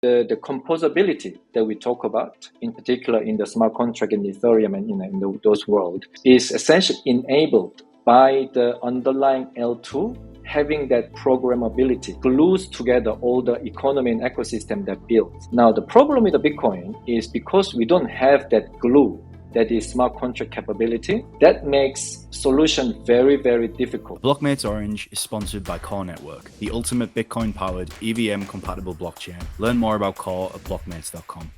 The composability that we talk about, in particular in the smart contract in Ethereum and in those world, is essentially enabled by the underlying L2 having that programmability glues together all the economy and ecosystem that builds. Now, the problem with the Bitcoin is because we don't have that glue, that is smart contract capability, that makes solution very, very difficult. Blockmates Orange is sponsored by Core Network, the ultimate Bitcoin-powered EVM-compatible blockchain. Learn more about Core at blockmates.com.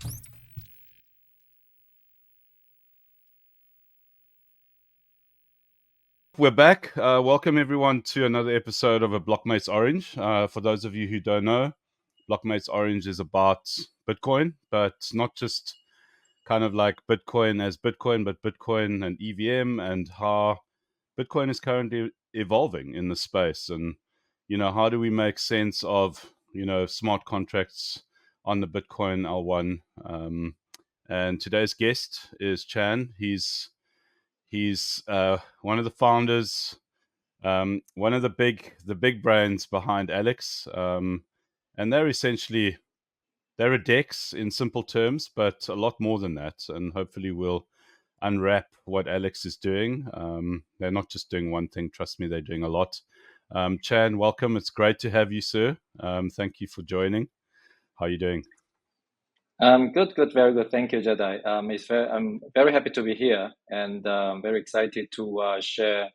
We're back. Welcome everyone to another episode of a Blockmates Orange. For those of you who don't know, Blockmates Orange is about Bitcoin, but not just kind of like Bitcoin as Bitcoin, but Bitcoin and EVM and how Bitcoin is currently evolving in the space. And, how do we make sense of, smart contracts on the Bitcoin L1? And today's guest is Chan. He's one of the founders, one of the big brains behind Alex. And they're a DEX in simple terms, but a lot more than that. And hopefully we'll unwrap what Alex is doing. They're not just doing one thing. Trust me, they're doing a lot. Chan, welcome. It's great to have you, sir. Thank you for joining. How are you doing? Good, very good. Thank you, Jedi. I'm very happy to be here and very excited to share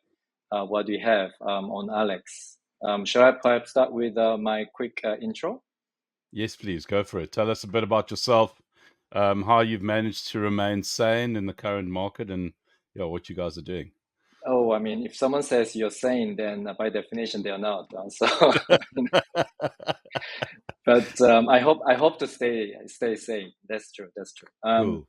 what we have on Alex. Shall I perhaps start with my quick intro? Yes, please. Go for it. Tell us a bit about yourself, how you've managed to remain sane in the current market and what you guys are doing. Oh, I mean, if someone says you're sane, then by definition, they're not. But I hope to stay sane. That's true. Cool.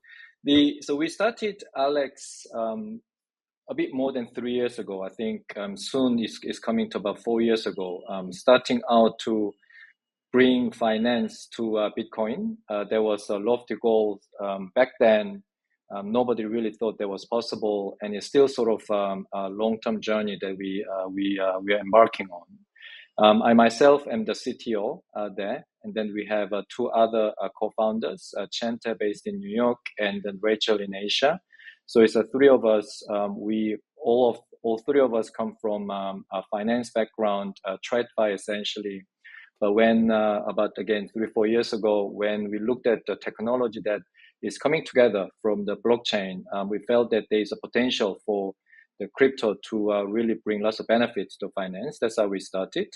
So we started Alex a bit more than 3 years ago. I think soon is coming to about 4 years ago. Starting out to bring finance to Bitcoin. There was a lofty goal back then. Nobody really thought that was possible, and it's still sort of a long-term journey that we are embarking on. I myself am the CTO there, and then we have two other co-founders, Chanta based in New York, and then Rachel in Asia. So it's three of us. All three of us come from a finance background, TradFi essentially. But when about again 3-4 years ago, when we looked at the technology that is coming together from the blockchain, we felt that there is a potential for the crypto to really bring lots of benefits to finance. That's how we started.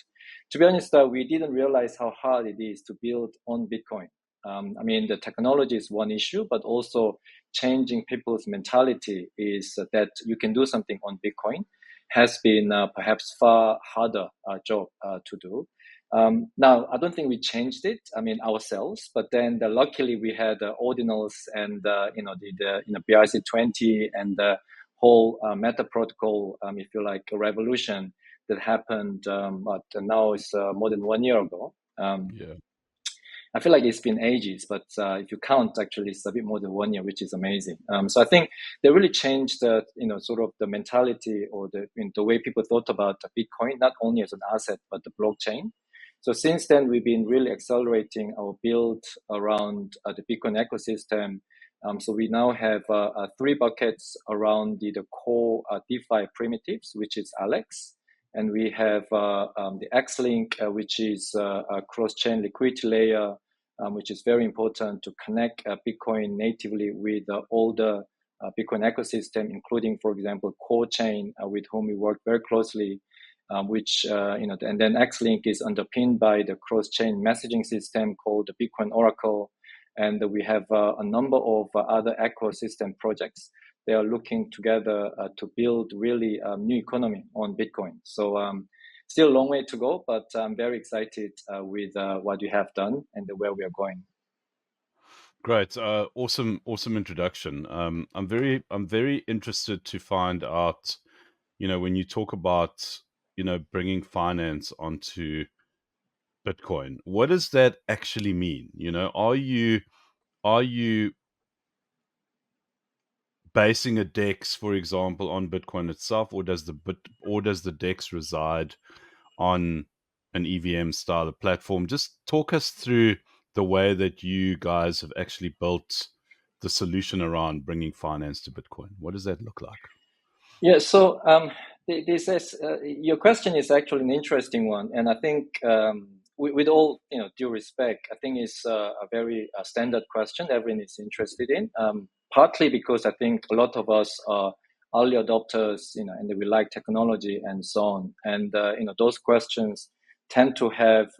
To be honest, we didn't realize how hard it is to build on Bitcoin. I mean, the technology is one issue, but also changing people's mentality is that you can do something on Bitcoin has been perhaps far harder job to do. Now, I don't think we changed it, ourselves, but then luckily we had ordinals and, the BRC20 and the whole Meta protocol, if you like, a revolution that happened, but now it's more than 1 year ago. Yeah. I feel like it's been ages, but if you count, actually, it's a bit more than 1 year, which is amazing. So I think they really changed the, sort of the mentality or the way people thought about Bitcoin, not only as an asset, but the blockchain. So since then, we've been really accelerating our build around the Bitcoin ecosystem. So we now have 3 buckets around the core DeFi primitives, which is Alex. And we have the X-Link, which is a cross-chain liquidity layer, which is very important to connect Bitcoin natively with all the Bitcoin ecosystem, including, for example, Core Chain, with whom we work very closely. And then X-Link is underpinned by the cross-chain messaging system called the Bitcoin Oracle. And we have a number of other ecosystem projects. They are looking together to build really a new economy on Bitcoin. So still a long way to go, but I'm very excited with what you have done and where we are going. Great. Awesome introduction. I'm very interested to find out, when you talk about, bringing finance onto Bitcoin, what does that actually mean? Are you basing a DEX, for example, on Bitcoin itself, or does the DEX reside on an EVM style of platform? Just talk us through the way that you guys have actually built the solution around bringing finance to Bitcoin? What does that look like? Yeah, so this is your question is actually an interesting one, and I think with all due respect, I think it's a very standard question everyone is interested in. Partly because I think a lot of us are early adopters, and we like technology and so on, and those questions tend to have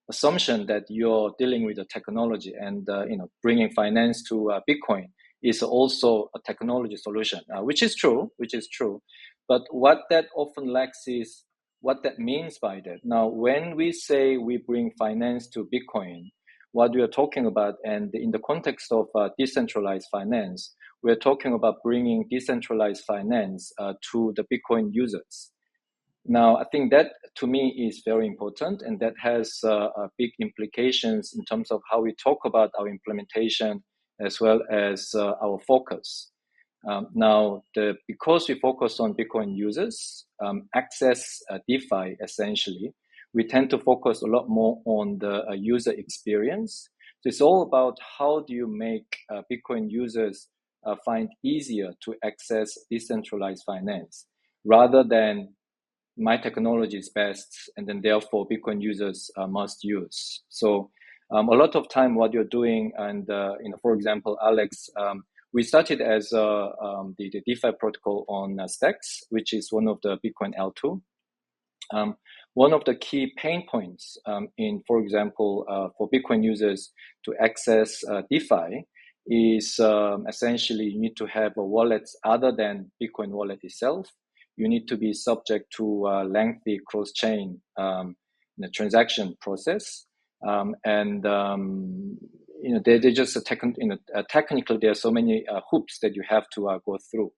assumption that you're dealing with the technology, and bringing finance to Bitcoin is also a technology solution, which is true. But what that often lacks is what that means by that. Now, when we say we bring finance to Bitcoin, what we are talking about, and in the context of decentralized finance, we're talking about bringing decentralized finance to the Bitcoin users. Now, I think that to me is very important, and that has big implications in terms of how we talk about our implementation as well as our focus. Now, because we focus on Bitcoin users, access DeFi essentially, we tend to focus a lot more on the user experience. So it's all about how do you make Bitcoin users find easier to access decentralized finance, rather than my technology is best, and then therefore Bitcoin users must use. So a lot of time what you're doing, and for example, Alex, we started as the DeFi protocol on Stacks, which is one of the Bitcoin L2. One of the key pain points for example, for Bitcoin users to access DeFi is essentially you need to have a wallet other than Bitcoin wallet itself. You need to be subject to lengthy cross-chain transaction process, they just technically there are so many hoops that you have to go through.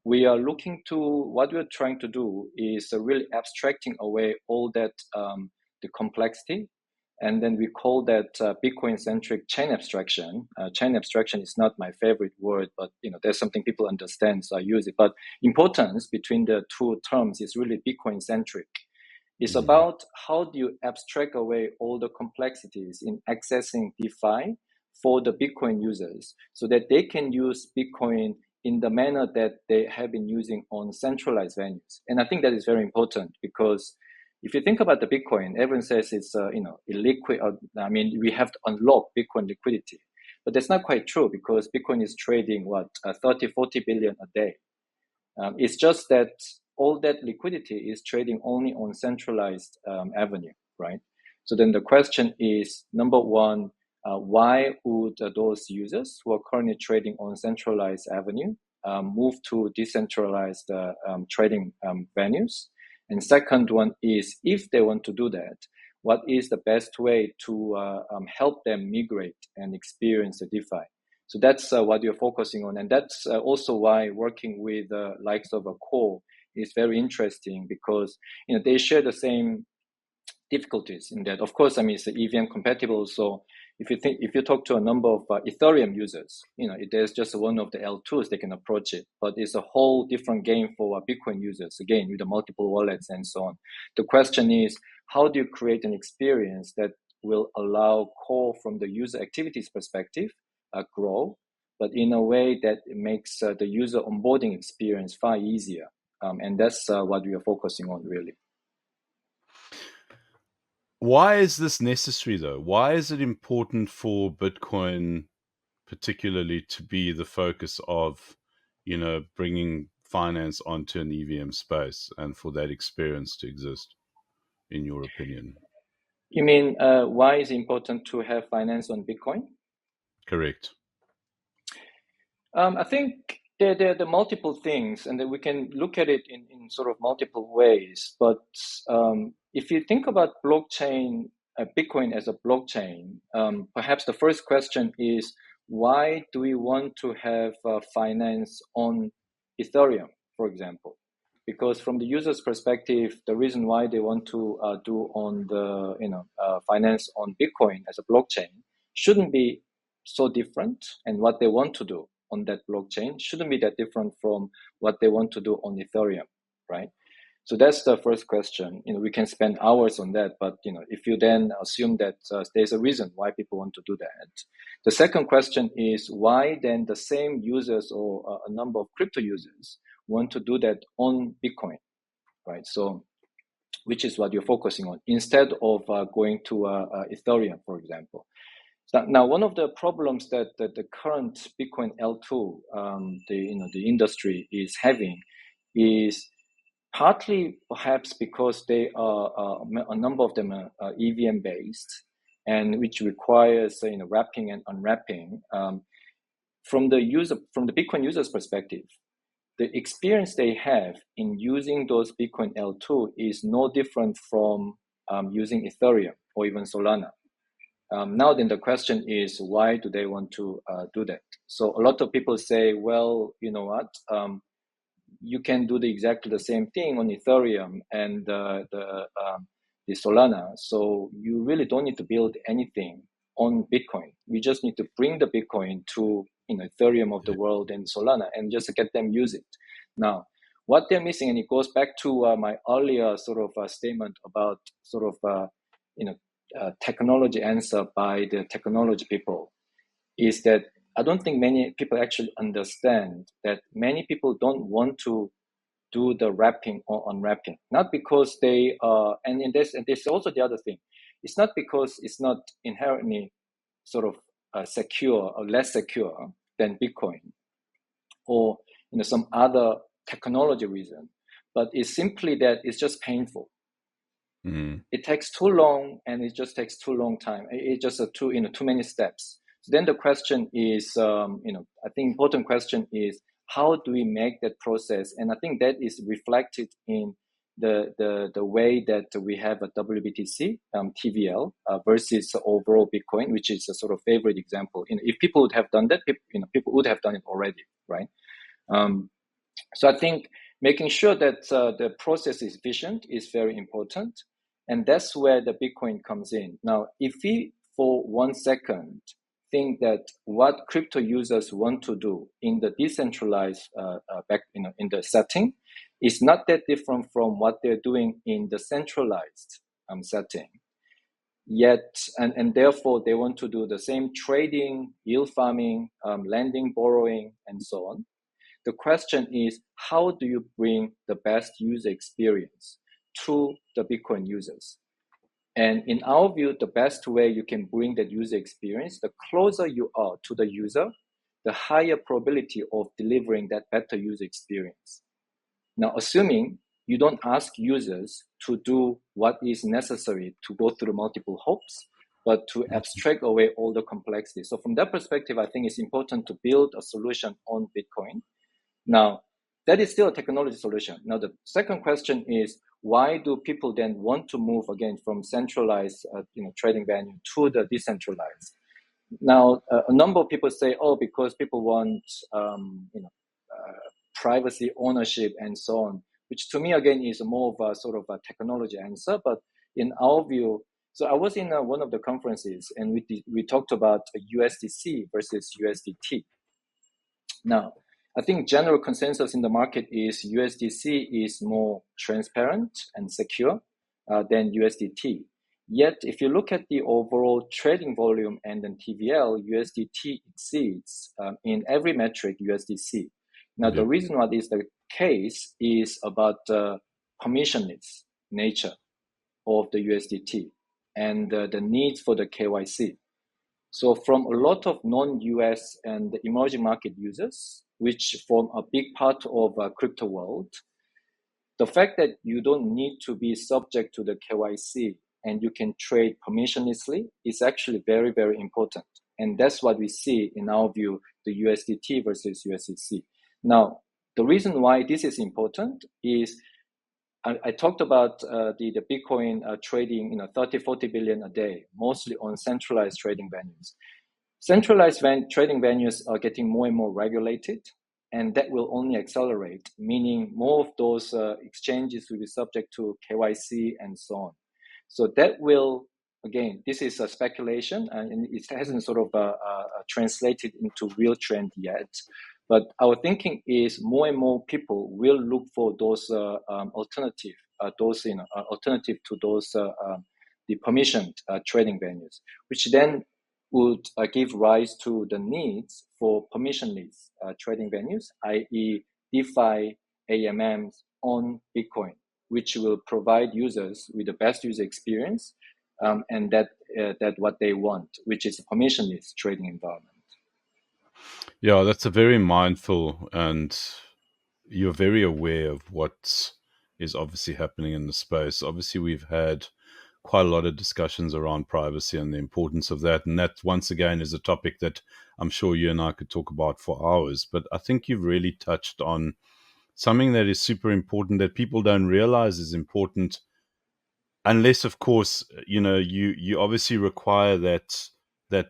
We are looking to what we're trying to do is really abstracting away all that the complexity, and then we call that Bitcoin-centric chain abstraction. Chain abstraction is not my favorite word, but there's something people understand, so I use it. But importance between the two terms is really Bitcoin-centric. It's about how do you abstract away all the complexities in accessing DeFi for the Bitcoin users, so that they can use Bitcoin in the manner that they have been using on centralized venues. And I think that is very important, because if you think about the Bitcoin, everyone says it's illiquid. We have to unlock Bitcoin liquidity, but that's not quite true, because Bitcoin is trading 30-40 billion a day. It's just that all that liquidity is trading only on centralized avenue, right? So then the question is, number one, why would those users who are currently trading on centralized avenue move to decentralized trading venues? And second one is, if they want to do that, what is the best way to help them migrate and experience the DeFi? So that's what you're focusing on. And that's also why working with likes of a Core is very interesting, because they share the same difficulties in that. Of course, it's EVM compatible. So if you talk to a number of Ethereum users, there's just one of the L2s they can approach it, but it's a whole different game for Bitcoin users, again, with the multiple wallets and so on. The question is, how do you create an experience that will allow Core from the user activities perspective grow, but in a way that makes the user onboarding experience far easier? And that's what we are focusing on, really. Why is this necessary, though? Why is it important for Bitcoin particularly to be the focus of, bringing finance onto an EVM space, and for that experience to exist, in your opinion? You mean why is it important to have finance on Bitcoin? Correct. I think there are multiple things, and then we can look at it in sort of multiple ways. But if you think about blockchain, Bitcoin as a blockchain, perhaps the first question is, why do we want to have finance on Ethereum, for example? Because from the user's perspective, the reason why they want to do on the finance on Bitcoin as a blockchain shouldn't be so different, and what they want to do on that blockchain shouldn't be that different from what they want to do on Ethereum, right? So that's the first question. We can spend hours on that, but if you then assume that there's a reason why people want to do that. The second question is why then the same users or a number of crypto users want to do that on Bitcoin, right? So, which is what you're focusing on instead of going to Ethereum, for example. Now, one of the problems that the current Bitcoin L2, the industry is having, is partly perhaps because they are a number of them are EVM based, and which requires wrapping and unwrapping. From the Bitcoin user's perspective, the experience they have in using those Bitcoin L2 is no different from using Ethereum or even Solana. Now then the question is, why do they want to do that? So a lot of people say, well, you know what, you can do exactly the same thing on Ethereum and the Solana. So you really don't need to build anything on Bitcoin. We just need to bring the Bitcoin to Ethereum of the world and Solana and just get them use it. Now, what they're missing, and it goes back to my earlier sort of statement about sort of technology answer by the technology people, is that I don't think many people actually understand that many people don't want to do the wrapping or unwrapping, not because they and this also the other thing. It's not because it's not inherently sort of secure or less secure than Bitcoin, or some other technology reason, but it's simply that it's just painful. It takes too long, and it just takes too long time. It's just too many steps. So then the question is, I think important question is, how do we make that process? And I think that is reflected in the way that we have a WBTC TVL versus overall Bitcoin, which is a sort of favorite example. If people would have done that, people would have done it already, right? So I think making sure that the process is efficient is very important. And that's where the Bitcoin comes in. Now, if we, for 1 second, think that what crypto users want to do in the decentralized in the setting is not that different from what they're doing in the centralized setting. Yet, and therefore, they want to do the same trading, yield farming, lending, borrowing, and so on. The question is, how do you bring the best user experience to the Bitcoin users? And in our view, the best way you can bring that user experience, the closer you are to the user, the higher probability of delivering that better user experience. Now, assuming you don't ask users to do what is necessary to go through multiple hops, but to abstract away all the complexity. So from that perspective, I think it's important to build a solution on Bitcoin. Now, that is still a technology solution. Now, the second question is, why do people then want to move again from centralized trading venue to the decentralized? Now, a number of people say, oh, because people want privacy, ownership, and so on, which to me, again, is more of a sort of a technology answer. But in our view, so I was in one of the conferences, and we talked about USDC versus USDT. Now, I think general consensus in the market is USDC is more transparent and secure than USDT. Yet, if you look at the overall trading volume and then TVL, USDT exceeds in every metric USDC. Now, the reason why this is the case is about the permissionless nature of the USDT and the needs for the KYC. So from a lot of non-US and emerging market users, which form a big part of crypto world, the fact that you don't need to be subject to the KYC and you can trade permissionlessly is actually very, very important. And that's what we see in our view, the USDT versus USDC. Now, the reason why this is important is I talked about the Bitcoin trading, 30, 40 billion a day, mostly on centralized trading venues. Centralized trading venues are getting more and more regulated, and that will only accelerate, meaning more of those exchanges will be subject to KYC and so on. So that will, again, this is a speculation, and it hasn't sort of translated into real trend yet. But our thinking is more and more people will look for those alternative to those the permissioned trading venues, which then would give rise to the needs for permissionless trading venues, i.e. DeFi AMMs on Bitcoin, which will provide users with the best user experience, and that what they want, which is a permissionless trading environment. Yeah, that's a very mindful, and you're very aware of what is obviously happening in the space. Obviously, we've had quite a lot of discussions around privacy and the importance of that. And that, once again, is a topic that I'm sure you and I could talk about for hours. But I think you've really touched on something that is super important that people don't realize is important, unless, of course, you obviously require that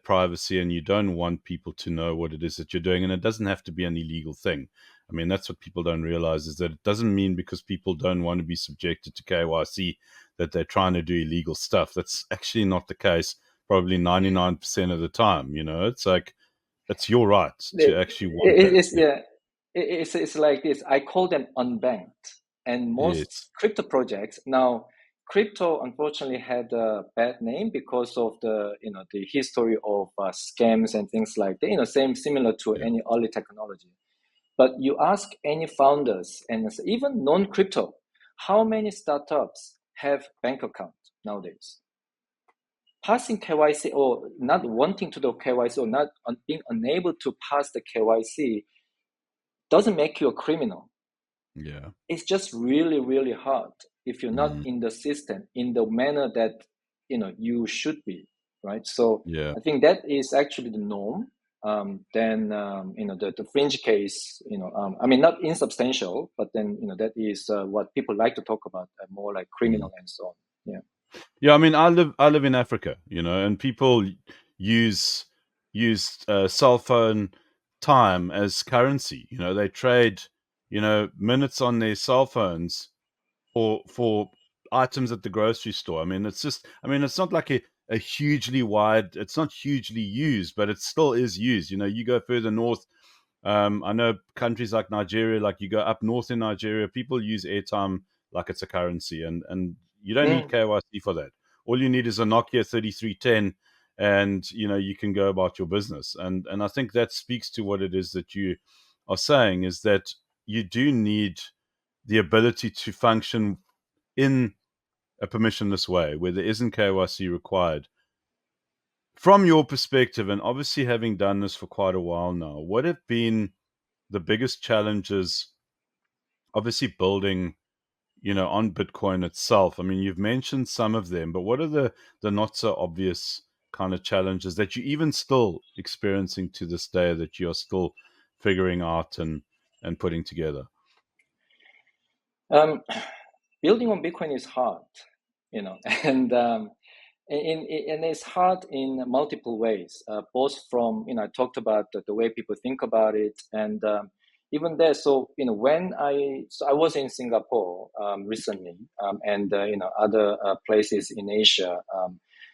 privacy, and you don't want people to know what it is that you're doing. And it doesn't have to be an illegal thing. I mean, that's what people don't realize, is that it doesn't mean because people don't want to be subjected to KYC that they're trying to do illegal stuff. That's actually not the case, probably 99% of the time. It's like, it's your right to actually want that. It's like this. I call them unbanked, and most Yes. crypto projects now. Crypto unfortunately had a bad name because of the history of scams and things like that. Similar to any early technology. But you ask any founders and even non-crypto, how many startups have bank accounts nowadays? Passing KYC or not wanting to do KYC or not being unable to pass the KYC doesn't make you a criminal. Yeah. It's just really, really hard if you're not in the system in the manner that you should be, right? So Yeah. I think that is actually the norm. Then the fringe case, I mean, not insubstantial, but then that is what people like to talk about, more like criminal and so on. Yeah. Yeah, I mean, I live in Africa, and people use cell phone time as currency. They trade, minutes on their cell phones for items at the grocery store. I mean, it's not like a hugely wide. It's not hugely used, but it still is used. You go further north. I know countries like Nigeria, like you go up north in Nigeria, people use airtime like it's a currency, and you don't need KYC for that. All you need is a Nokia 3310, and you can go about your business. And I think that speaks to what it is that you are saying, is that you do need the ability to function in a permissionless way where there isn't KYC required. From your perspective, and obviously having done this for quite a while now, what have been the biggest challenges, obviously building, on Bitcoin itself? I mean, you've mentioned some of them, but what are the not so obvious kind of challenges that you're even still experiencing to this day, that you're still figuring out and putting together? Building on Bitcoin is hard, and it's hard in multiple ways, both from, I talked about the way people think about it, and even there. So, when I was in Singapore recently, and, other places in Asia,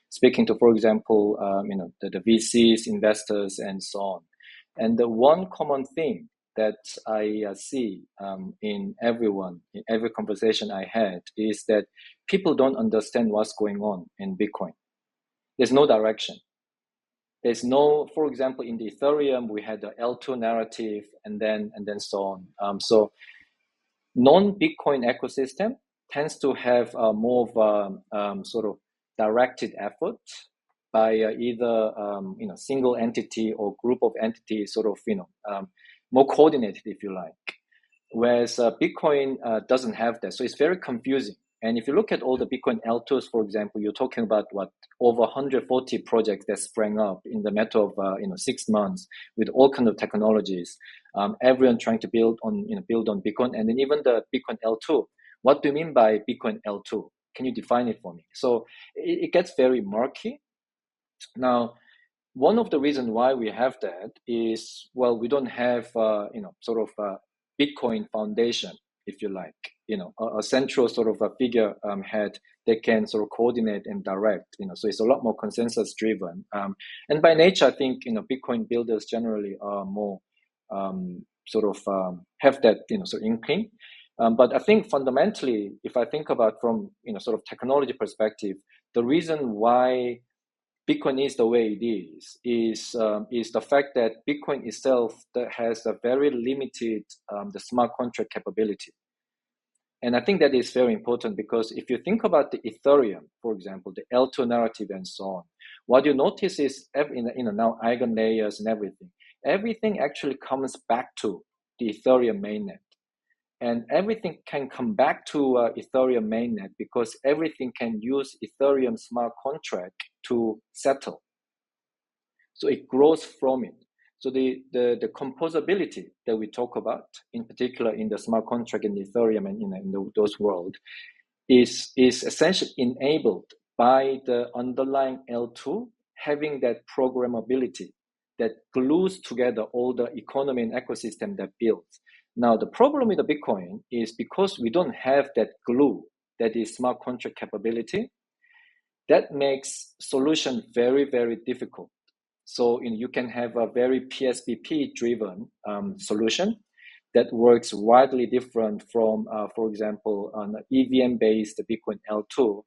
speaking to, for example, the VCs, investors, and so on. And the one common thing that I see in every conversation I had, is that people don't understand what's going on in Bitcoin. There's no direction. There's no, for example, in the Ethereum, we had the L2 narrative, and then so on. So non-Bitcoin ecosystem tends to have more of a sort of directed effort by either single entity or group of entities, sort of more coordinated, if you like. Whereas Bitcoin doesn't have that, so it's very confusing. And if you look at all the Bitcoin L2s, for example, you're talking about over 140 projects that sprang up in the matter of 6 months, with all kinds of technologies. Everyone trying to build on Bitcoin, and then even the Bitcoin L2. What do you mean by Bitcoin L2? Can you define it for me? So it gets very murky. Now, one of the reasons why we have that is, well, we don't have sort of a Bitcoin foundation, if you like, a central sort of a figure head that can sort of coordinate and direct, so it's a lot more consensus driven. And by nature, I think, Bitcoin builders generally are more sort of have that sort of inkling. But I think fundamentally, if I think about from sort of technology perspective, the reason why Bitcoin is the way it is the fact that Bitcoin itself that has a very limited the smart contract capability. And I think that is very important, because if you think about the Ethereum, for example, the L2 narrative and so on, what you notice is now eigen layers and everything actually comes back to the Ethereum mainnet. And everything can come back to Ethereum mainnet because everything can use Ethereum smart contract to settle. So it grows from it. So the composability that we talk about, in particular in the smart contract in Ethereum and in those world, is essentially enabled by the underlying L2 having that programmability that glues together all the economy and ecosystem that builds. Now, the problem with the Bitcoin is because we don't have that glue that is smart contract capability, that makes solution very, very difficult. So you can have a very PSBP-driven solution that works widely different from, for example, an EVM-based Bitcoin L2,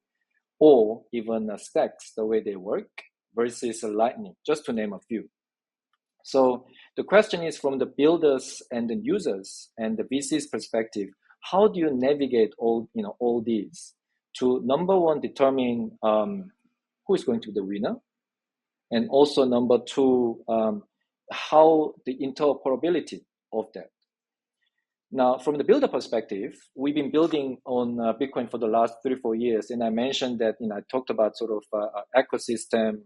or even stacks, the way they work, versus a Lightning, just to name a few. So the question is, from the builders and the users and the VC's perspective, how do you navigate all these to, number one, determine who is going to be the winner, and also number two, how the interoperability of that. Now, from the builder perspective, we've been building on Bitcoin for the last 3-4 years, and I mentioned that I talked about sort of ecosystem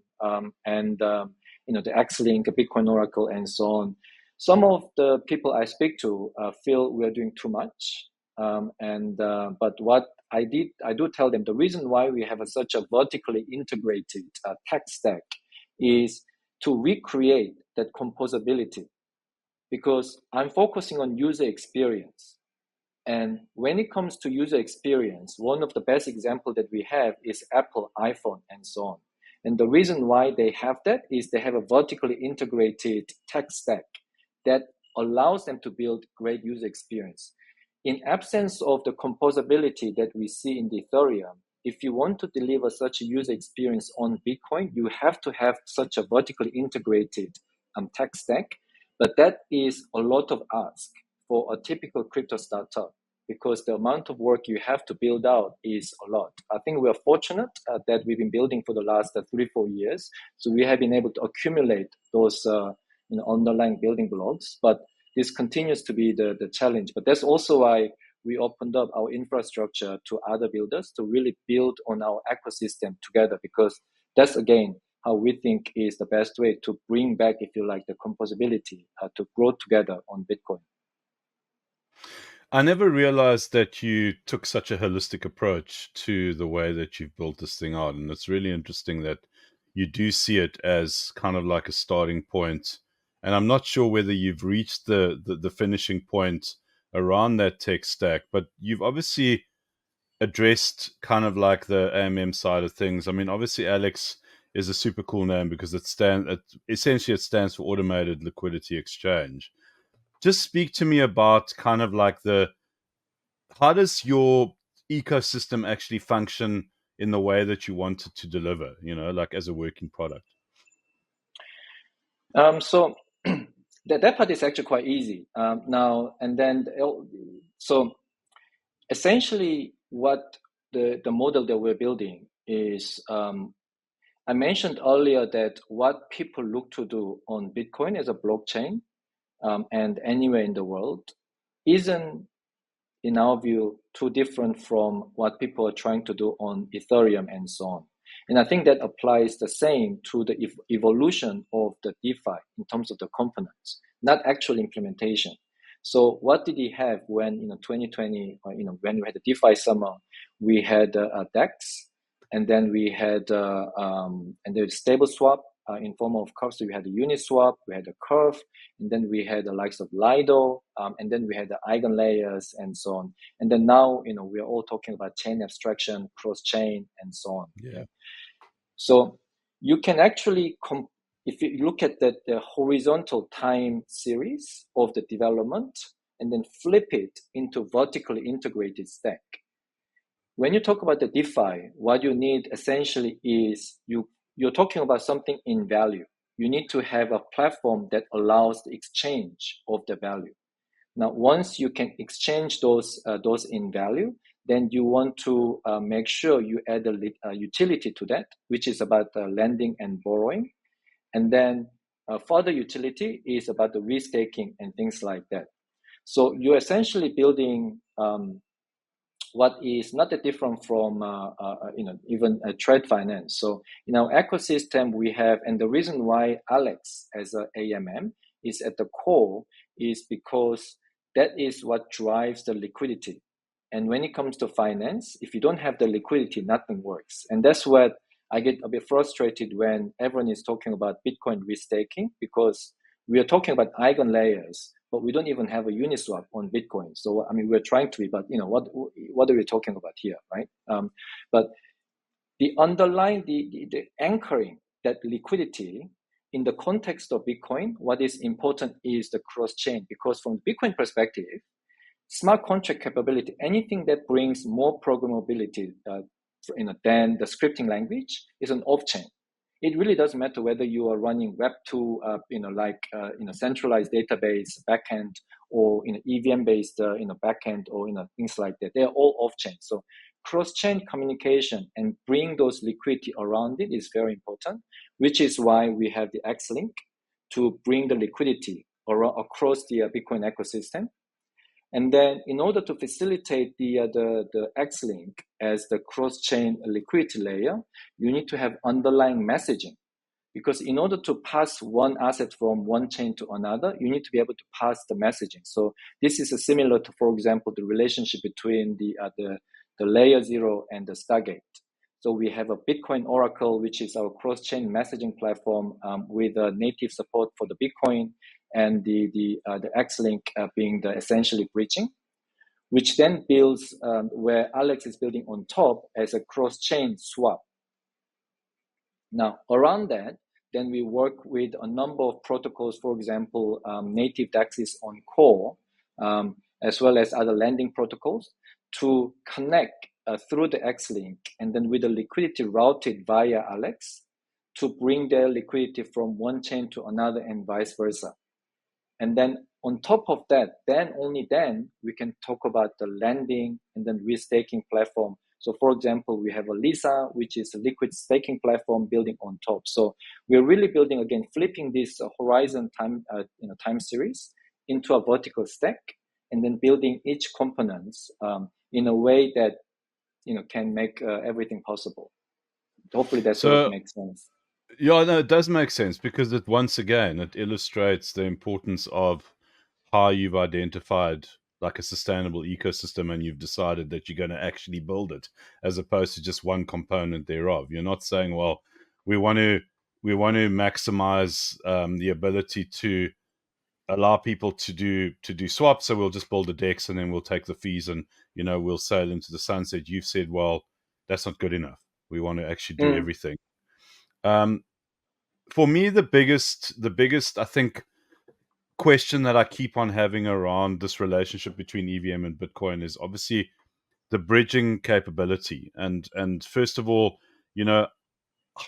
and the X-Link, Bitcoin Oracle, and so on. Some of the people I speak to feel we're doing too much, but what I do tell them, the reason why we have such a vertically integrated tech stack is to recreate that composability, because I'm focusing on user experience. And when it comes to user experience, one of the best examples that we have is Apple, iPhone, and so on. And the reason why they have that is they have a vertically integrated tech stack that allows them to build great user experience. In absence of the composability that we see in the Ethereum, if you want to deliver such a user experience on Bitcoin, you have to have such a vertically integrated tech stack. But that is a lot of ask for a typical crypto startup, because the amount of work you have to build out is a lot. I think we are fortunate that we've been building for the last 3-4 years. So we have been able to accumulate those underlying building blocks, but this continues to be the challenge. But that's also why we opened up our infrastructure to other builders to really build on our ecosystem together, because that's, again, how we think is the best way to bring back, if you like, the composability to grow together on Bitcoin. I never realized that you took such a holistic approach to the way that you've built this thing out. And it's really interesting that you do see it as kind of like a starting point. And I'm not sure whether you've reached the finishing point around that tech stack, but you've obviously addressed kind of like the AMM side of things. I mean, obviously Alex is a super cool name because it stands for Automated Liquidity Exchange. Just speak to me about kind of like how does your ecosystem actually function in the way that you want it to deliver, like as a working product? So that part is actually quite easy. So essentially what the model that we're building is, I mentioned earlier that what people look to do on Bitcoin as a blockchain and anywhere in the world isn't, in our view, too different from what people are trying to do on Ethereum and so on. And I think that applies the same to the evolution of the DeFi in terms of the components, not actual implementation. So what did he have when 2020, when we had the DeFi summer? We had DEX, and then we had and there's stable swap in form of curve. So we had the Uniswap, we had the curve, and then we had the likes of Lido, and then we had the eigen layers and so on. And then now, we are all talking about chain abstraction, cross chain, and so on. Yeah. So you can actually if you look at the horizontal time series of the development and then flip it into vertically integrated stack, when you talk about the DeFi, what you need essentially is you're talking about something in value. You need to have a platform that allows the exchange of the value. Now, once you can exchange those in value, then you want to make sure you add a utility to that, which is about lending and borrowing. And then further utility is about the restaking and things like that. So you're essentially building what is not that different from even trade finance. So in our ecosystem we have, and the reason why Alex as a AMM is at the core is because that is what drives the liquidity. And when it comes to finance, if you don't have the liquidity, nothing works. And that's what I get a bit frustrated when everyone is talking about Bitcoin restaking, because we are talking about eigen layers, but we don't even have a Uniswap on Bitcoin. So, I mean, we're trying to be, but what are we talking about here, right? But the underlying, the anchoring that liquidity in the context of Bitcoin, what is important is the cross-chain, because from the Bitcoin perspective, smart contract capability, anything that brings more programmability than the scripting language is an off-chain. It really doesn't matter whether you are running Web2, centralized database backend, or EVM-based backend, or things like that. They're all off-chain. So cross-chain communication and bring those liquidity around it is very important, which is why we have the X-Link to bring the liquidity across the Bitcoin ecosystem. And then in order to facilitate the X-Link as the cross-chain liquidity layer, you need to have underlying messaging. Because in order to pass one asset from one chain to another, you need to be able to pass the messaging. So this is similar to, for example, the relationship between the layer 0 and the Stargate. So we have a Bitcoin Oracle, which is our cross-chain messaging platform with native support for the Bitcoin, and the X-Link being the essentially bridging, which then builds where Alex is building on top as a cross-chain swap. Now, around that, then we work with a number of protocols, for example, native DEXs on core, as well as other lending protocols, to connect through the X-Link, and then with the liquidity routed via Alex to bring their liquidity from one chain to another and vice versa. And then on top of that, then only then we can talk about the lending and then restaking platform. So for example, we have a Lisa, which is a liquid staking platform building on top. So we're really building, again, flipping this horizon time series into a vertical stack, and then building each components in a way that can make everything possible. Hopefully that sort of makes sense. Yeah, no, it does make sense, because it illustrates the importance of how you've identified like a sustainable ecosystem, and you've decided that you're going to actually build it, as opposed to just one component thereof. You're not saying, well, we want to maximize the ability to allow people to do swaps, so we'll just build a DEX and then we'll take the fees and we'll sail into the sunset. You've said, well, that's not good enough. We want to actually do everything. For me, the biggest, I think, question that I keep on having around this relationship between EVM and Bitcoin is obviously the bridging capability. And first of all,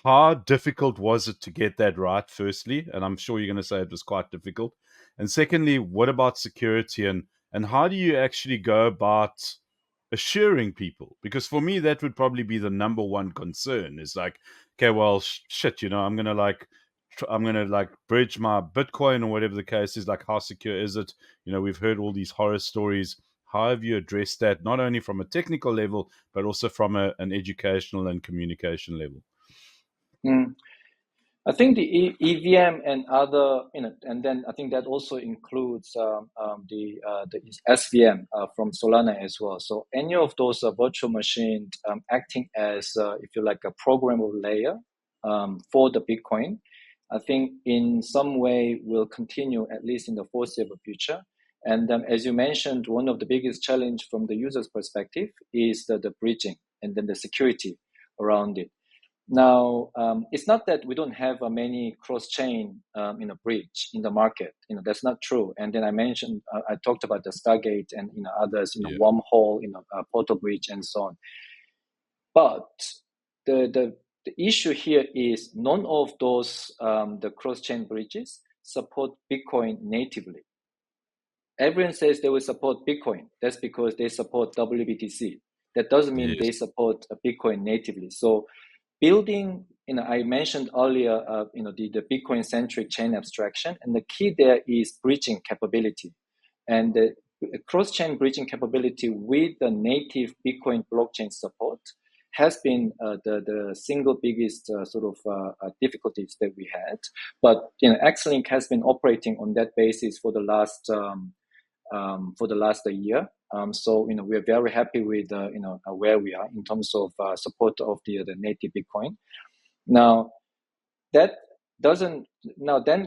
how difficult was it to get that right, firstly? And I'm sure you're going to say it was quite difficult. And secondly, what about security, and how do you actually go about assuring people? Because for me, that would probably be the number one concern, is like, okay, well, shit, I'm going to bridge my Bitcoin or whatever the case is. Like, how secure is it? We've heard all these horror stories. How have you addressed that, not only from a technical level, but also from an educational and communication level? I think the EVM and other, and then I think that also includes the SVM from Solana as well. So any of those virtual machines acting as, if you like, a programmable layer for the Bitcoin, I think in some way will continue, at least in the foreseeable future. And as you mentioned, one of the biggest challenge from the user's perspective is the bridging and then the security around it. Now, it's not that we don't have many cross-chain, breach in the market. That's not true. And then I talked about the Stargate and others, Wormhole, Portal Bridge, and so on. But the issue here is none of those the cross-chain bridges support Bitcoin natively. Everyone says they will support Bitcoin. That's because they support WBTC. That doesn't mean they support Bitcoin natively. So building, I mentioned earlier, the Bitcoin-centric chain abstraction, and the key there is bridging capability. And the cross-chain bridging capability with the native Bitcoin blockchain support has been the single biggest difficulties that we had. But Xlink has been operating on that basis for the last year. So we are very happy with where we are in terms of support of the native Bitcoin. Now then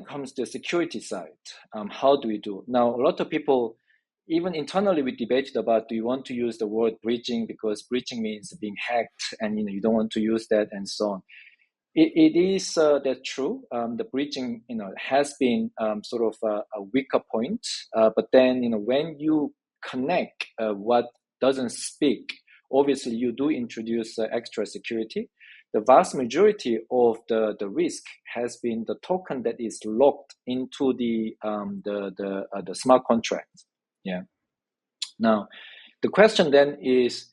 comes the security side. How do we do? Now a lot of people, even internally, we debated about, do you want to use the word breaching, because breaching means being hacked, and you don't want to use that, and so on. It is that's true. The breaching has been sort of a weaker point, but then when you connect what doesn't speak, obviously you do introduce extra security. The vast majority of the risk has been the token that is locked into the smart contract. Yeah. Now, the question then is,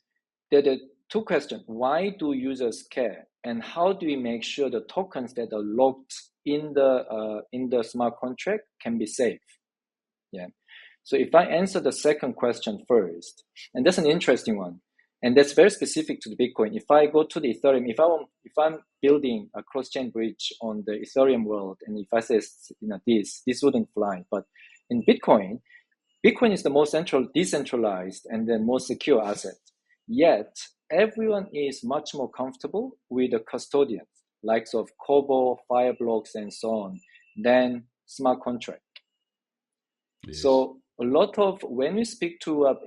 there are two questions. Why do users care? And how do we make sure the tokens that are locked in the smart contract can be safe? Yeah. So if I answer the second question first, and that's an interesting one, and that's very specific to the Bitcoin. If I go to the Ethereum, if I'm building a cross-chain bridge on the Ethereum world, and if I say this wouldn't fly, but in Bitcoin is the most decentralized and the most secure asset. Yet everyone is much more comfortable with the custodians, likes of Kobo, Fireblocks, and so on, than smart contract. Yes. So a lot of when we speak to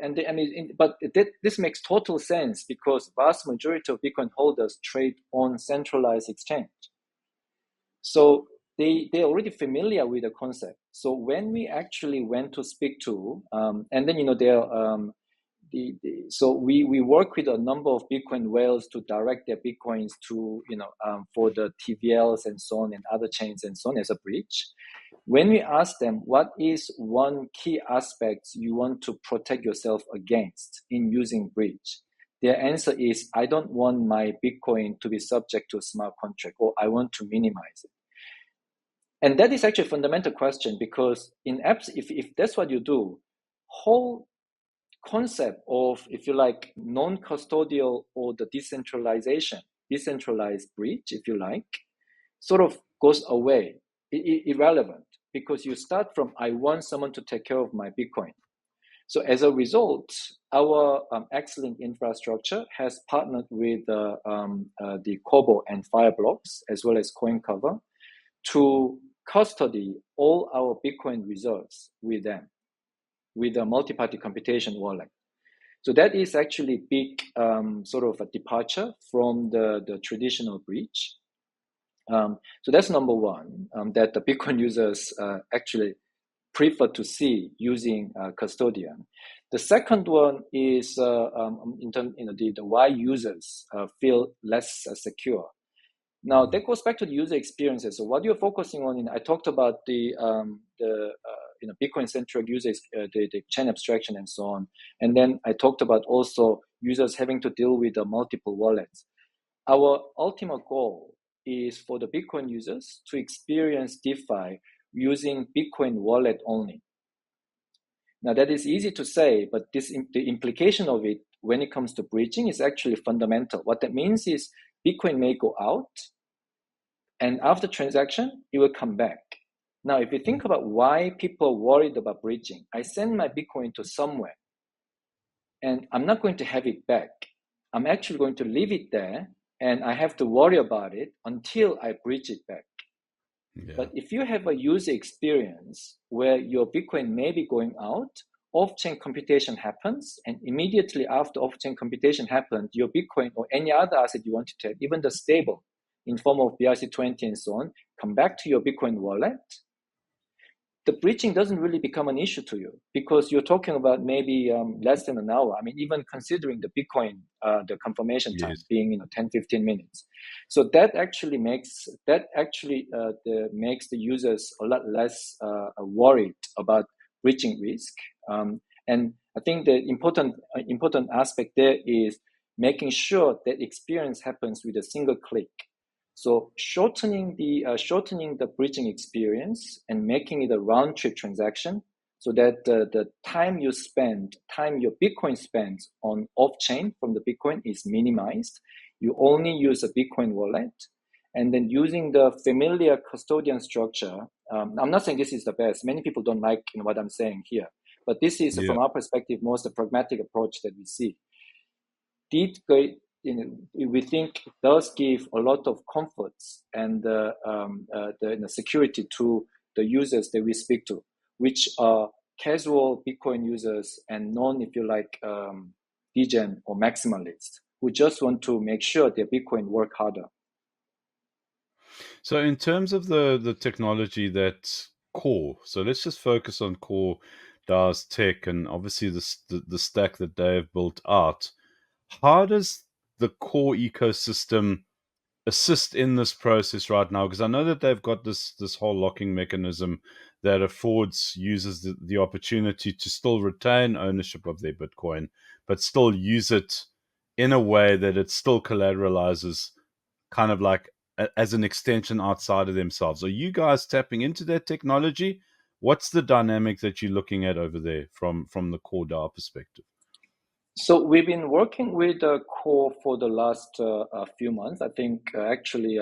this makes total sense, because vast majority of Bitcoin holders trade on centralized exchange. So they're already familiar with the concept. So when we actually went to speak to, and then so we work with a number of Bitcoin whales to direct their Bitcoins to for the TVLs and so on and other chains and so on as a bridge. When we ask them what is one key aspect you want to protect yourself against in using bridge, their answer is, I don't want my Bitcoin to be subject to a smart contract, or I want to minimize it. And that is actually a fundamental question, because in apps, if that's what you do, whole concept of, if you like, non-custodial or the decentralized bridge, if you like, sort of goes away, irrelevant, because you start from, I want someone to take care of my Bitcoin. So as a result, our Xlink infrastructure has partnered with the Kobo and Fireblocks, as well as CoinCover, to custody all our Bitcoin reserves with them, with a multi-party computation wallet. So that is actually big sort of a departure from the traditional bridge. So that's number one, that the Bitcoin users actually prefer to see using custodian. The second one is in terms, the why users feel less secure. Now that goes back to the user experiences. So what you're focusing on, I talked about the Bitcoin-centric users, the chain abstraction and so on, and then I talked about also users having to deal with the multiple wallets. Our ultimate goal is for the Bitcoin users to experience DeFi using Bitcoin wallet only. Now that is easy to say, but the implication of it when it comes to bridging is actually fundamental. What that means is Bitcoin may go out, and after transaction, it will come back. Now, if you think about why people are worried about bridging, I send my Bitcoin to somewhere, and I'm not going to have it back. I'm actually going to leave it there, and I have to worry about it until I bridge it back. Yeah. But if you have a user experience where your Bitcoin may be going out, off-chain computation happens, and immediately after off-chain computation happens, your Bitcoin or any other asset you want to take, even the stable, in form of BRC20 and so on, come back to your Bitcoin wallet, the breaching doesn't really become an issue to you because you're talking about maybe less than an hour. I mean, even considering the Bitcoin, the confirmation time being 10, 15 minutes. So that actually makes makes the users a lot less worried about breaching risk. And I think the important aspect there is making sure that experience happens with a single click. So shortening the bridging experience and making it a round trip transaction, so that the time your Bitcoin spends on off chain from the Bitcoin is minimized. You only use a Bitcoin wallet, and then using the familiar custodian structure. I'm not saying this is the best. Many people don't like what I'm saying here, but this is from our perspective most pragmatic approach that we see. We think does give a lot of comforts and the security to the users that we speak to, which are casual Bitcoin users and if you like, degen or maximalists who just want to make sure their Bitcoin work harder. So in terms of the technology that's core, so let's just focus on core DAO's tech and obviously the stack that they have built out. How does the core ecosystem assist in this process right now? Because I know that they've got this whole locking mechanism that affords users the opportunity to still retain ownership of their Bitcoin, but still use it in a way that it still collateralizes kind of like as an extension outside of themselves. Are you guys tapping into that technology? What's the dynamic that you're looking at over there from the core DAO perspective? So we've been working with Core for the last few months. I think actually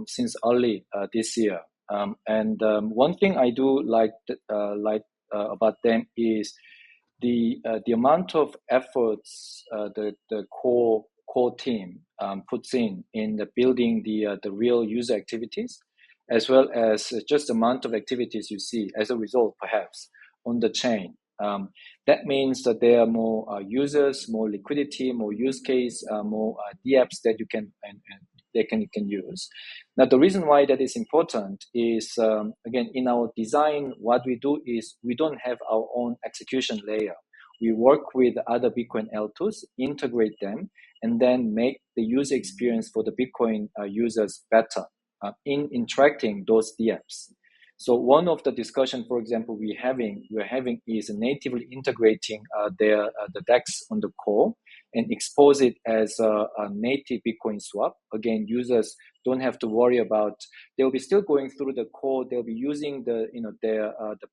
since early this year. And one thing I do like about them is the amount of efforts the core team puts in the building the real user activities, as well as just the amount of activities you see as a result, perhaps on the chain. That means that there are more users, more liquidity, more use case, more dApps that you can use. Now, the reason why that is important is, again, in our design, what we do is we don't have our own execution layer. We work with other Bitcoin L2s, integrate them, and then make the user experience for the Bitcoin users better in interacting those dApps. So one of the discussion, for example, we're having is natively integrating the DEX on the core and expose it as a native Bitcoin swap. Again, users don't have to worry about. They'll be still going through the core. They'll be using the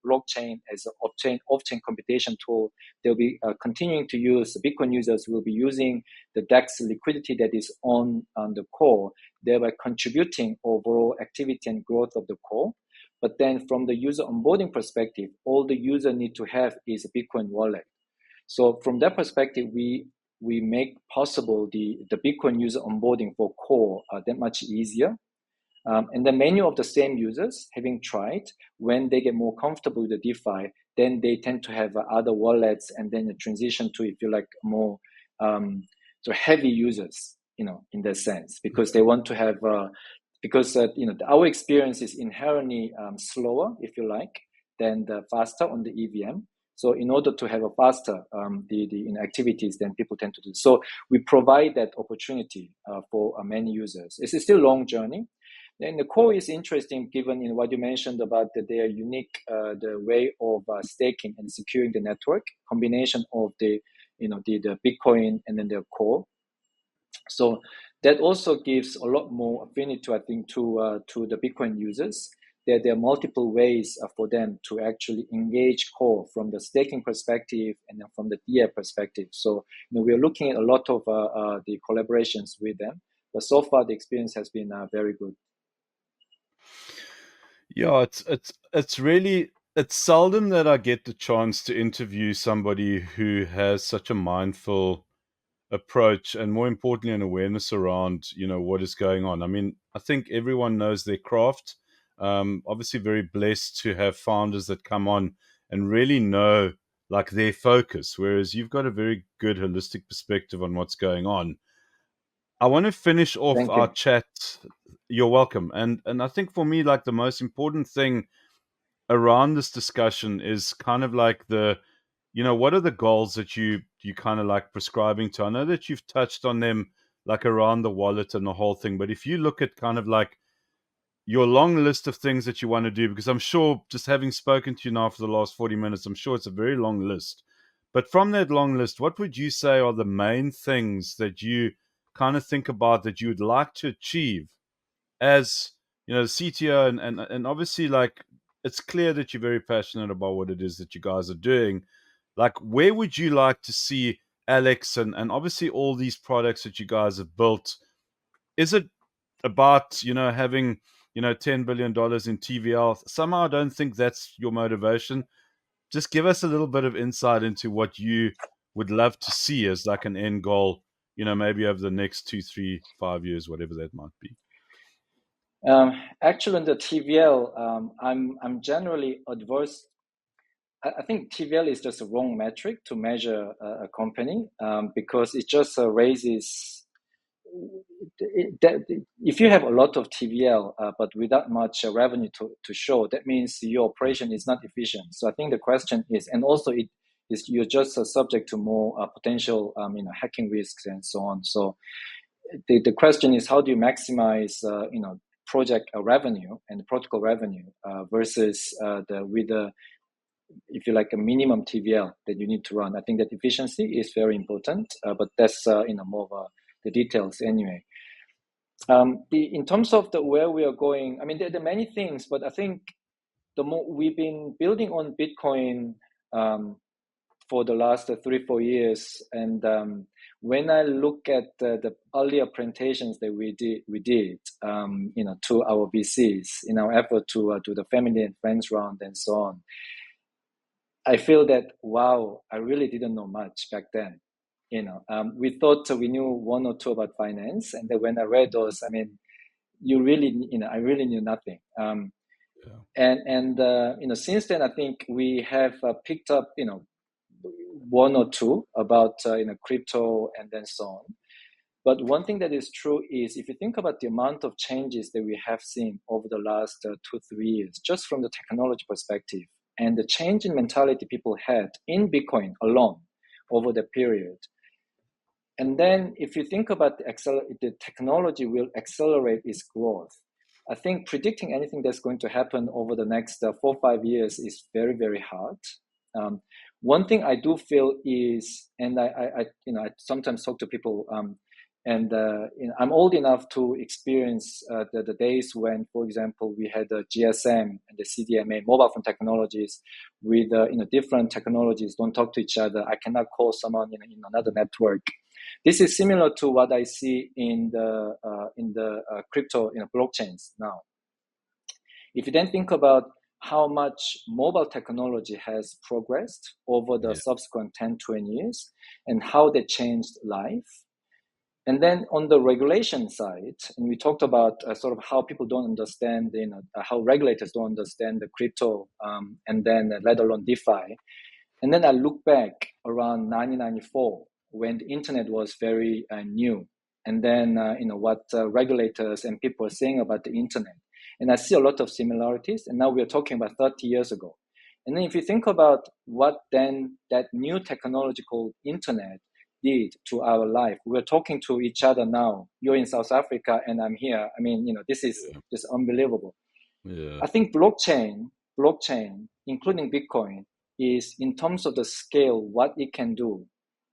blockchain as an off-chain computation tool. They'll be continuing to use. Bitcoin users will be using the DEX liquidity that is on the core, thereby contributing overall activity and growth of the core. But then from the user onboarding perspective, all the user need to have is a Bitcoin wallet. So from that perspective, we make possible the Bitcoin user onboarding for core that much easier. And then many of the same users having tried, when they get more comfortable with the DeFi, then they tend to have other wallets and then a transition to, if you like, more so heavy users, in that sense, because they want to have because our experience is inherently slower, if you like, than the faster on the EVM. So in order to have a faster the activities, then people tend to do. So we provide that opportunity for many users. It's still a long journey. And the core is interesting, given what you mentioned about their unique the way of staking and securing the network, combination of the Bitcoin and then their core. So that also gives a lot more affinity, I think, to the Bitcoin users. There are multiple ways for them to actually engage core from the staking perspective and then from the dApp perspective. So we're looking at a lot of the collaborations with them, but so far the experience has been very good. Yeah, it's really seldom that I get the chance to interview somebody who has such a mindful approach and, more importantly, an awareness around what is going on. I mean, I think everyone knows their craft. Obviously very blessed to have founders that come on and really know like their focus, whereas you've got a very good holistic perspective on what's going on. I want to finish off our chat You're welcome. And I think for me, like the most important thing around this discussion is kind of like what are the goals that you kind of like prescribing to? I know that you've touched on them like around the wallet and the whole thing, but if you look at kind of like your long list of things that you want to do, because I'm sure just having spoken to you now for the last 40 minutes, I'm sure it's a very long list. But from that long list, what would you say are the main things that you kind of think about that you would like to achieve as, the CTO? And obviously, like, it's clear that you're very passionate about what it is that you guys are doing. Like, where would you like to see Alex and obviously all these products that you guys have built? Is it about, having, $10 billion in TVL? Somehow I don't think that's your motivation. Just give us a little bit of insight into what you would love to see as like an end goal, maybe over the next 2, 3, 5 years, whatever that might be. Actually, in the TVL, I'm generally adverse. I think TVL is just a wrong metric to measure a company, because it just raises. If you have a lot of TVL but without much revenue to show, that means your operation is not efficient. So I think the question is, and also you're just subject to more potential hacking risks and so on. So the question is, how do you maximize project revenue and protocol revenue versus if you like a minimum TVL that you need to run. I think that efficiency is very important, but that's more of the details anyway. In terms of where we are going, I mean, there are many things, but I think we've been building on Bitcoin for the last 3-4 years, and when I look at the earlier presentations that we did, to our VCs in our effort to do the family and friends round and so on, I feel that, wow, I really didn't know much back then. We thought we knew 1 or 2 about finance, and then when I read those, I mean, I really knew nothing. And since then, I think we have picked up 1 or 2 about crypto and then so on. But one thing that is true is, if you think about the amount of changes that we have seen over the last 2-3 years, just from the technology perspective, and the change in mentality people had in Bitcoin alone over the period. And then if you think about the technology will accelerate its growth, I think predicting anything that's going to happen over the next 4 or 5 years is very, very hard. One thing I do feel is, and I sometimes talk to people, I'm old enough to experience the days when, for example, we had the GSM and the CDMA, mobile phone technologies, with different technologies don't talk to each other. I cannot call someone in another network. This is similar to what I see in the crypto blockchains now. If you then think about how much mobile technology has progressed over the subsequent 10, 20 years and how they changed life. And then on the regulation side, and we talked about sort of how people don't understand, how regulators don't understand the crypto, and then let alone DeFi. And then I look back around 1994 when the internet was very new, and then what regulators and people are saying about the internet. And I see a lot of similarities, and now we're talking about 30 years ago. And then if you think about what then that new technology called internet did to our life, we're talking to each other now. You're in South Africa and I'm here. I mean, this is just unbelievable. I think blockchain, including Bitcoin, is, in terms of the scale, what it can do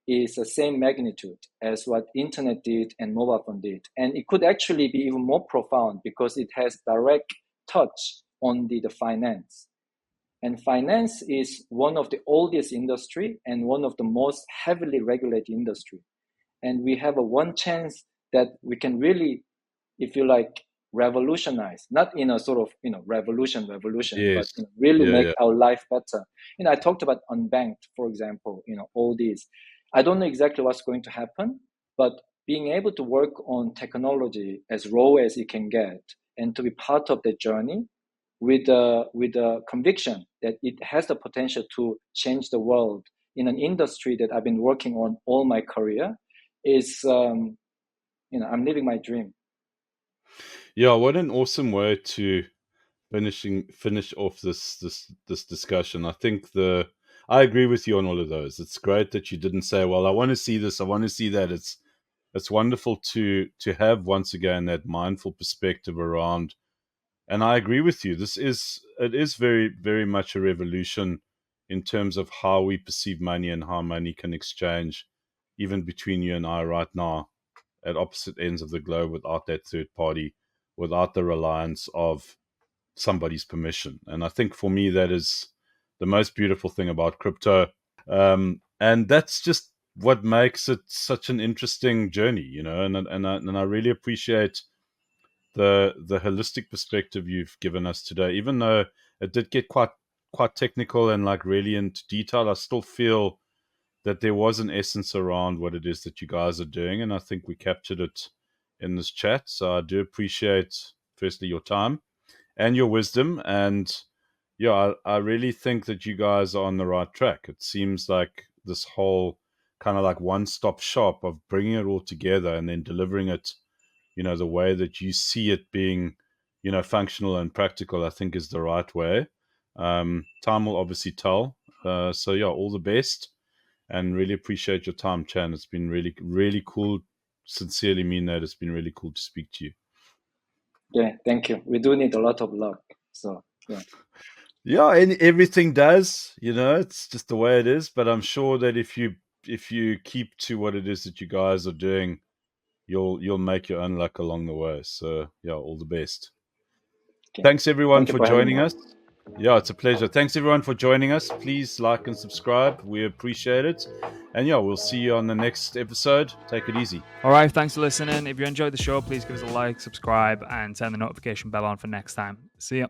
is the same magnitude as what internet did and mobile phone did. And it could actually be even more profound because it has direct touch on the finance. And finance is one of the oldest industry and one of the most heavily regulated industry. And we have one chance that we can really, if you like, revolutionize, not in a sort of, revolution, but really make our life better. I talked about unbanked, for example, all these. I don't know exactly what's going to happen, but being able to work on technology as raw as it can get and to be part of the journey with a conviction that it has the potential to change the world in an industry that I've been working on all my career is, I'm living my dream. Yeah, what an awesome way to finish off this discussion. I think I agree with you on all of those. It's great that you didn't say, well, I want to see this, I want to see that. It's wonderful to have once again that mindful perspective around. And I agree with you. It is very, very much a revolution in terms of how we perceive money and how money can exchange, even between you and I right now, at opposite ends of the globe, without that third party, without the reliance of somebody's permission. And I think for me, that is the most beautiful thing about crypto. And that's just what makes it such an interesting journey, you know. And I really appreciate the holistic perspective you've given us today. Even though it did get quite technical and like really into detail, I still feel that there was an essence around what it is that you guys are doing, and I think we captured it in this chat. So I do appreciate, firstly, your time and your wisdom. And yeah, I really think that you guys are on the right track. It seems like this whole kind of like one-stop shop of bringing it all together and then delivering it, you know, the way that you see it being, you know, functional and practical, I think is the right way. Time will obviously tell. So yeah, all the best, and really appreciate your time, Chan. It's been really, really cool. Sincerely mean that. It's been really cool to speak to you. Yeah, thank you. We do need a lot of luck. So yeah. Yeah, and everything does, you know, it's just the way it is. But I'm sure that if you keep to what it is that you guys are doing, you'll make your own luck along the way. So yeah, all the best. Okay. Thanks everyone Thank you for for having joining me. us. Yeah, it's a pleasure. Thanks everyone for joining us. Please like and subscribe. We appreciate it. And yeah, we'll see you on the next episode. Take it easy. All right, thanks for listening. If you enjoyed the show, please give us a like, subscribe, and turn the notification bell on for next time. See ya.